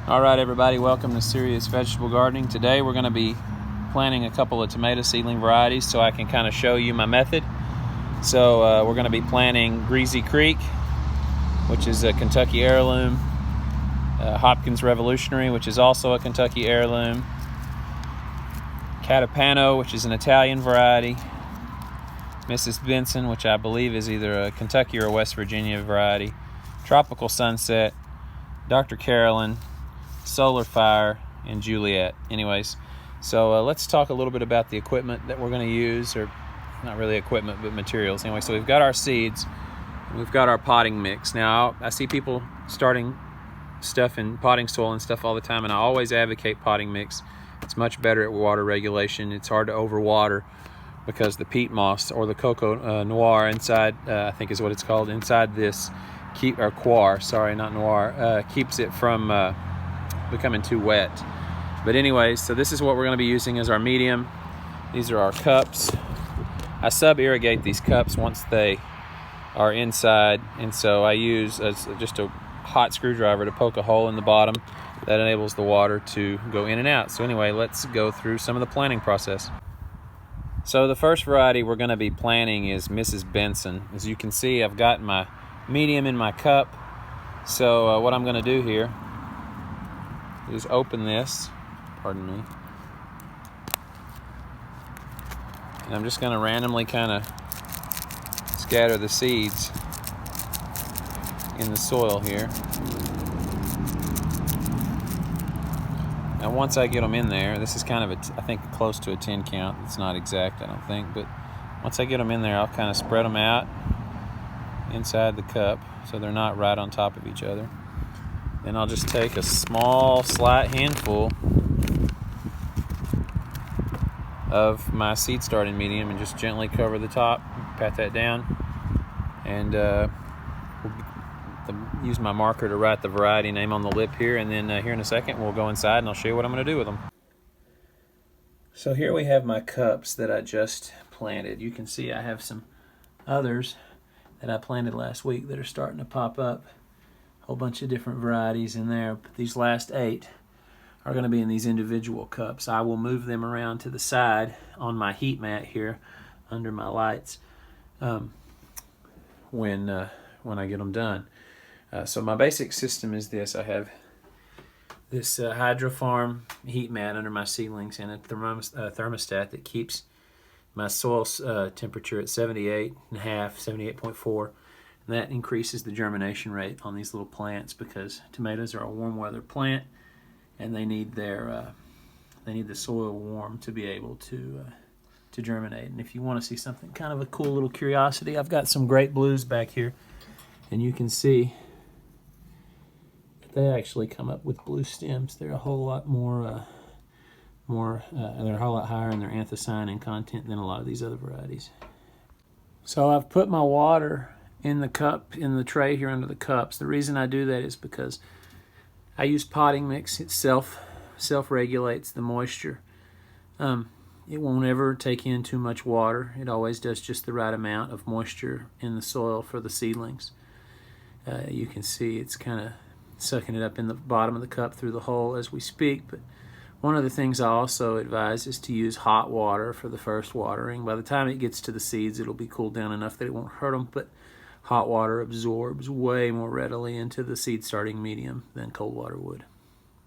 Alright everybody, welcome to Serious Vegetable Gardening. Today we're going to be planting a couple of tomato seedling varieties so I can kind of show you my method. So we're going to be planting Greasy Creek, which is a Kentucky heirloom, Hopkins Revolutionary, which is also a Kentucky heirloom, Catapano, which is an Italian variety, Mrs. Benson, which I believe is either a Kentucky or a West Virginia variety, Tropical Sunset, Dr. Carolyn, Solar Fire, and Juliet. Anyways, so let's talk a little bit about the equipment that we're going to use, or not really equipment, but materials. Anyway, so we've got our seeds, and we've got our potting mix. Now, I see people starting stuff in potting soil and stuff all the time, and I always advocate potting mix. It's much better at water regulation. It's hard to overwater because the peat moss, or the cocoa noir inside, I think is what it's called, inside this coir, sorry, not noir, keeps it from becoming too wet. But anyways, so this is what we're going to be using as our medium. These are our cups. I sub-irrigate these cups once they are inside, and so I use just a hot screwdriver to poke a hole in the bottom that enables the water to go in and out. So anyway, let's go through some of the planting process. So the first variety we're going to be planting is Mrs. Benson. As you can see, I've got my medium in my cup. So what I'm going to do here is open this, pardon me, and I'm just going to randomly kind of scatter the seeds in the soil here. Now once I get them in there, this is kind of I think close to a 10 count. It's not exact, I don't think, but once I get them in there, I'll kind of spread them out inside the cup so they're not right on top of each other. Then I'll just take a small, slight handful of my seed starting medium and just gently cover the top, pat that down, and use my marker to write the variety name on the lip here, and then here in a second we'll go inside and I'll show you what I'm going to do with them. So here we have my cups that I just planted. You can see I have some others that I planted last week that are starting to pop up. Whole bunch of different varieties in there, but these last 8 are going to be in these individual cups. I will move them around to the side on my heat mat here under my lights when I get them done. So my basic system is this. I have this Hydrofarm heat mat under my seedlings and a thermostat that keeps my soil temperature at 78.5, 78.4. And that increases the germination rate on these little plants because tomatoes are a warm weather plant and they need the soil warm to be able to germinate. And if you want to see something kind of a cool little curiosity, I've got some Great Blues back here, and you can see that they actually come up with blue stems. They're a whole lot they're a whole lot higher in their anthocyanin content than a lot of these other varieties. So I've put my water in the cup, in the tray here under the cups. The reason I do that is because I use potting mix. It self-regulates the moisture. It won't ever take in too much water. It always does just the right amount of moisture in the soil for the seedlings. You can see it's kind of sucking it up in the bottom of the cup through the hole as we speak. But one of the things I also advise is to use hot water for the first watering. By the time it gets to the seeds, it'll be cooled down enough that it won't hurt them, but hot water absorbs way more readily into the seed starting medium than cold water would.